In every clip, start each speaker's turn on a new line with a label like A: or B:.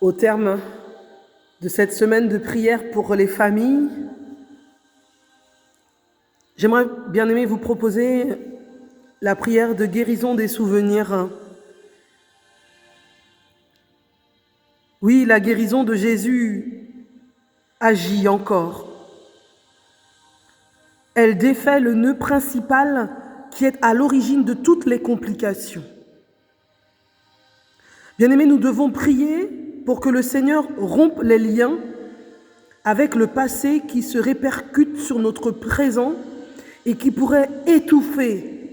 A: Au terme de cette semaine de prière pour les familles, j'aimerais bien aimer vous proposer la prière de guérison des souvenirs. Oui, la guérison de Jésus agit encore. Elle défait le nœud principal qui est à l'origine de toutes les complications. Bien-aimés, nous devons prier pour que le Seigneur rompe les liens avec le passé qui se répercute sur notre présent et qui pourrait étouffer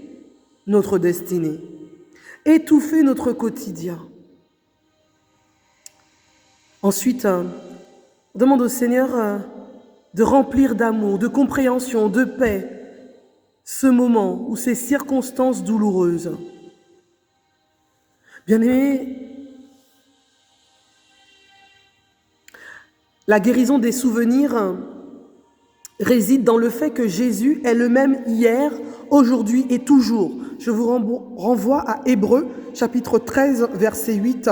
A: notre destinée, étouffer notre quotidien. Ensuite, on demande au Seigneur de remplir d'amour, de compréhension, de paix ce moment ou ces circonstances douloureuses. Bien-aimés, la guérison des souvenirs réside dans le fait que Jésus est le même hier, aujourd'hui et toujours. Je vous renvoie à Hébreux, chapitre 13, verset 8.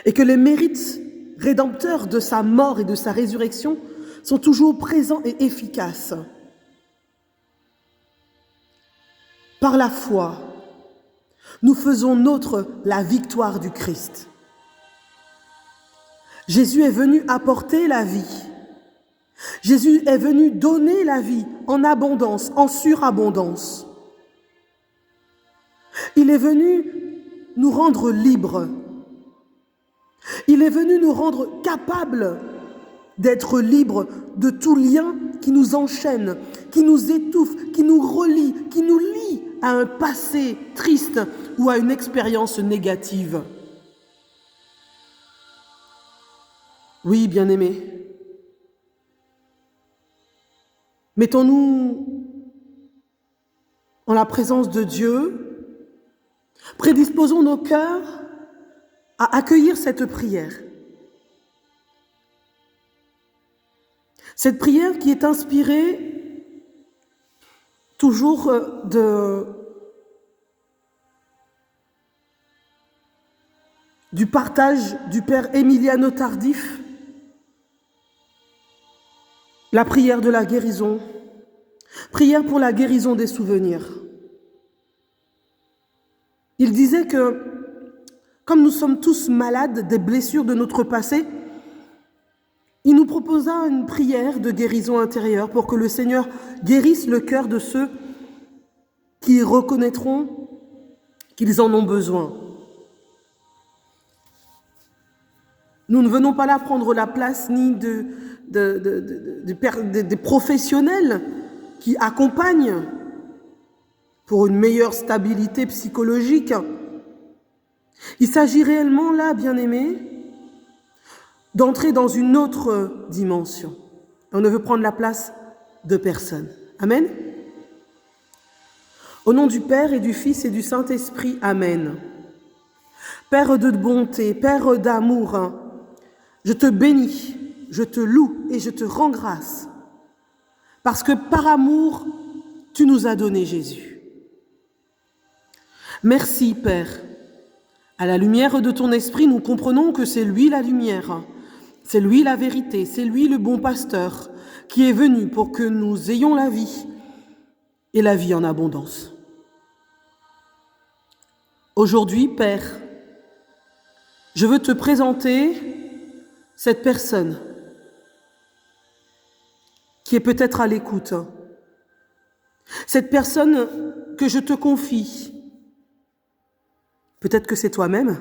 A: Et que les mérites rédempteurs de sa mort et de sa résurrection sont toujours présents et efficaces. Par la foi, nous faisons nôtre la victoire du Christ. Jésus est venu apporter la vie. Jésus est venu donner la vie en abondance, en surabondance. Il est venu nous rendre libres. Il est venu nous rendre capables d'être libres de tout lien qui nous enchaîne, qui nous étouffe, qui nous relie, qui nous lie à un passé triste ou à une expérience négative. Oui, bien-aimés, mettons-nous en la présence de Dieu, prédisposons nos cœurs à accueillir cette prière. Cette prière qui est inspirée toujours du partage du Père Emiliano Tardif, la prière de la guérison, prière pour la guérison des souvenirs. Il disait que, comme nous sommes tous malades des blessures de notre passé, il nous proposa une prière de guérison intérieure pour que le Seigneur guérisse le cœur de ceux qui reconnaîtront qu'ils en ont besoin. Nous ne venons pas là prendre la place ni des professionnels qui accompagnent pour une meilleure stabilité psychologique. Il s'agit réellement là, bien-aimés, d'entrer dans une autre dimension. On ne veut prendre la place de personne. Amen. Au nom du Père et du Fils et du Saint-Esprit, Amen. Père de bonté, Père d'amour, je te bénis, je te loue et je te rends grâce, parce que par amour, tu nous as donné Jésus. Merci, Père. À la lumière de ton esprit, nous comprenons que c'est lui la lumière, c'est lui la vérité, c'est lui le bon pasteur qui est venu pour que nous ayons la vie et la vie en abondance. Aujourd'hui, Père, je veux te présenter cette personne qui est peut-être à l'écoute, cette personne que je te confie. Peut-être que c'est toi-même.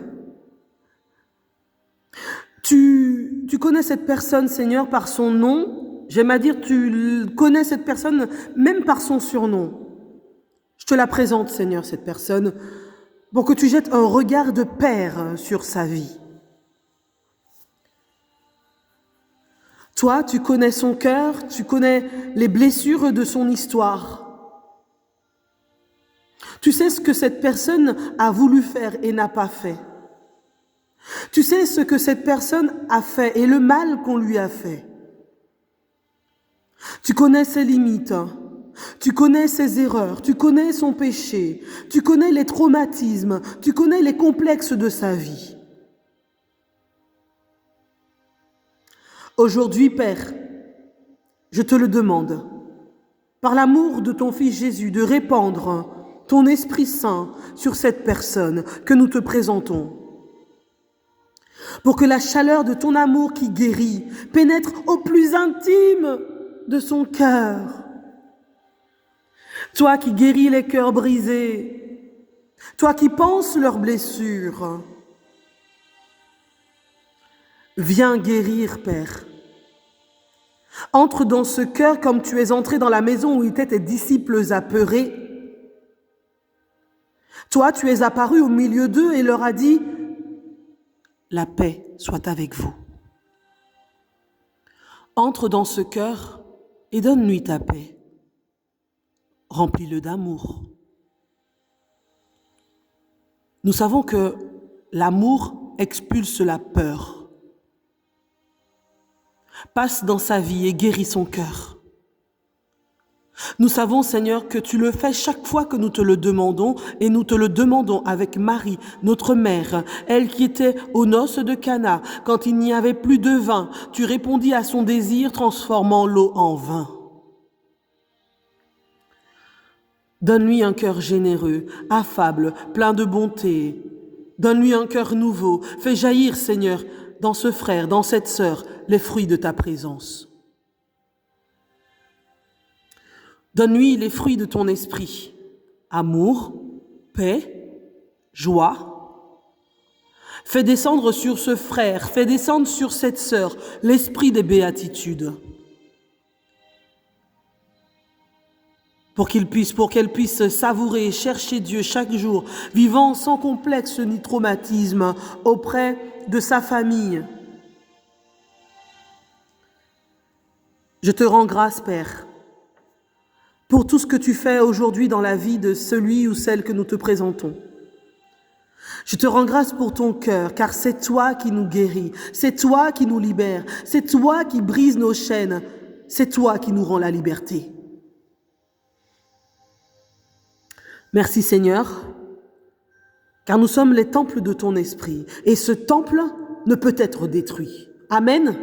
A: Tu connais cette personne, Seigneur, par son nom. J'aime à dire, tu connais cette personne même par son surnom. Je te la présente, Seigneur, cette personne, pour que tu jettes un regard de Père sur sa vie. Toi, tu connais son cœur, tu connais les blessures de son histoire. Tu sais ce que cette personne a voulu faire et n'a pas fait. Tu sais ce que cette personne a fait et le mal qu'on lui a fait. Tu connais ses limites, tu connais ses erreurs, tu connais son péché, tu connais les traumatismes, tu connais les complexes de sa vie. Aujourd'hui, Père, je te le demande, par l'amour de ton Fils Jésus, de répandre ton Esprit Saint sur cette personne que nous te présentons, pour que la chaleur de ton amour qui guérit pénètre au plus intime de son cœur. Toi qui guéris les cœurs brisés, toi qui penses leurs blessures, viens guérir, Père. Entre dans ce cœur comme tu es entré dans la maison où étaient tes disciples apeurés. Toi, tu es apparu au milieu d'eux et leur as dit, « La paix soit avec vous. » Entre dans ce cœur et donne-lui ta paix. Remplis-le d'amour. Nous savons que l'amour expulse la peur. Passe dans sa vie et guéris son cœur. Nous savons, Seigneur, que tu le fais chaque fois que nous te le demandons et nous te le demandons avec Marie, notre mère, elle qui était aux noces de Cana. Quand il n'y avait plus de vin, tu répondis à son désir transformant l'eau en vin. Donne-lui un cœur généreux, affable, plein de bonté. Donne-lui un cœur nouveau. Fais jaillir, Seigneur, dans ce frère, dans cette sœur, les fruits de ta présence. Donne-lui les fruits de ton esprit. Amour, paix, joie. Fais descendre sur ce frère, fais descendre sur cette sœur l'esprit des béatitudes. Pour qu'elle puisse savourer et chercher Dieu chaque jour, vivant sans complexe ni traumatisme auprès de sa famille. Je te rends grâce, Père, pour tout ce que tu fais aujourd'hui dans la vie de celui ou celle que nous te présentons. Je te rends grâce pour ton cœur, car c'est toi qui nous guéris, c'est toi qui nous libères, c'est toi qui brises nos chaînes, c'est toi qui nous rends la liberté. Merci Seigneur, car nous sommes les temples de ton esprit, et ce temple ne peut être détruit. Amen.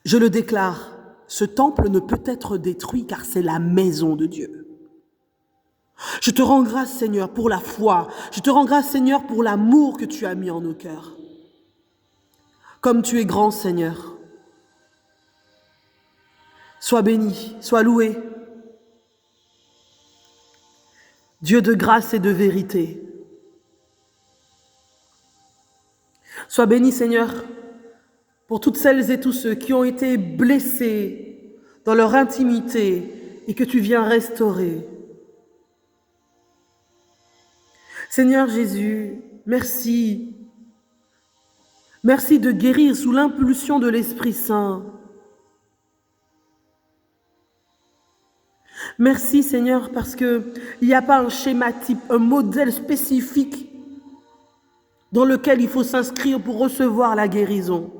A: Je le déclare, ce temple ne peut être détruit car c'est la maison de Dieu. Je te rends grâce, Seigneur, pour la foi. Je te rends grâce, Seigneur, pour l'amour que tu as mis en nos cœurs. Comme tu es grand, Seigneur. Sois béni, sois loué. Dieu de grâce et de vérité. Sois béni, Seigneur, pour toutes celles et tous ceux qui ont été blessés dans leur intimité et que tu viens restaurer. Seigneur Jésus, merci. Merci de guérir sous l'impulsion de l'Esprit Saint. Merci Seigneur parce qu'il n'y a pas un schéma type, un modèle spécifique dans lequel il faut s'inscrire pour recevoir la guérison.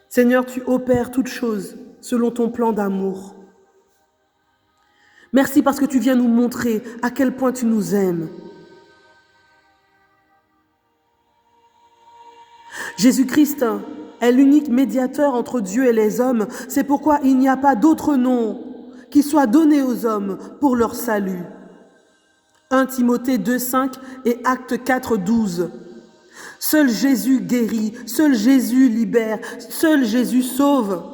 A: Seigneur, tu opères toutes choses selon ton plan d'amour. Merci parce que tu viens nous montrer à quel point tu nous aimes. Jésus-Christ est l'unique médiateur entre Dieu et les hommes. C'est pourquoi il n'y a pas d'autre nom qui soit donné aux hommes pour leur salut. 1 Timothée 2,5 et Actes 4,12. Seul Jésus guérit, seul Jésus libère, seul Jésus sauve.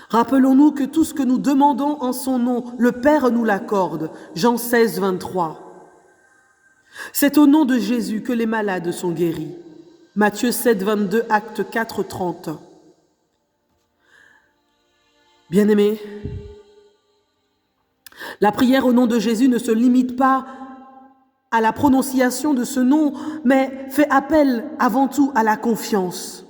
A: Rappelons-nous que tout ce que nous demandons en son nom, le Père nous l'accorde. Jean 16, 23. C'est au nom de Jésus que les malades sont guéris. Matthieu 7, 22, Actes 4, 30. Bien-aimés, la prière au nom de Jésus ne se limite pas à la prononciation de ce nom, mais fait appel avant tout à la confiance.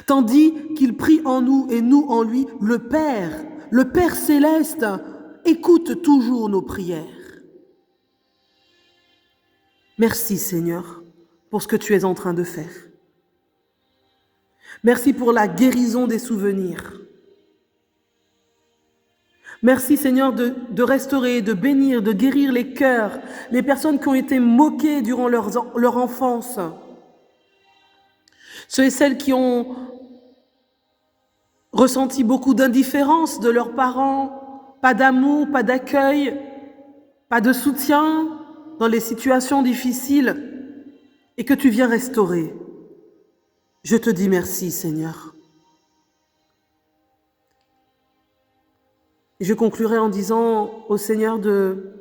A: Tandis qu'il prie en nous et nous en lui, le Père céleste, écoute toujours nos prières. Merci Seigneur pour ce que tu es en train de faire. Merci pour la guérison des souvenirs. Merci Seigneur de restaurer, de bénir, de guérir les cœurs, les personnes qui ont été moquées durant leur enfance, ceux et celles qui ont ressenti beaucoup d'indifférence de leurs parents, pas d'amour, pas d'accueil, pas de soutien dans les situations difficiles et que tu viens restaurer. Je te dis merci Seigneur. Et je conclurai en disant au Seigneur de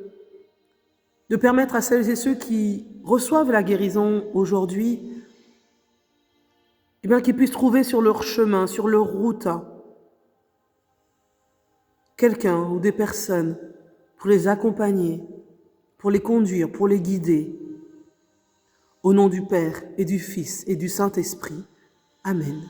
A: permettre à celles et ceux qui reçoivent la guérison aujourd'hui, eh bien, qu'ils puissent trouver sur leur chemin, sur leur route, quelqu'un ou des personnes pour les accompagner, pour les conduire, pour les guider. Au nom du Père et du Fils et du Saint-Esprit. Amen.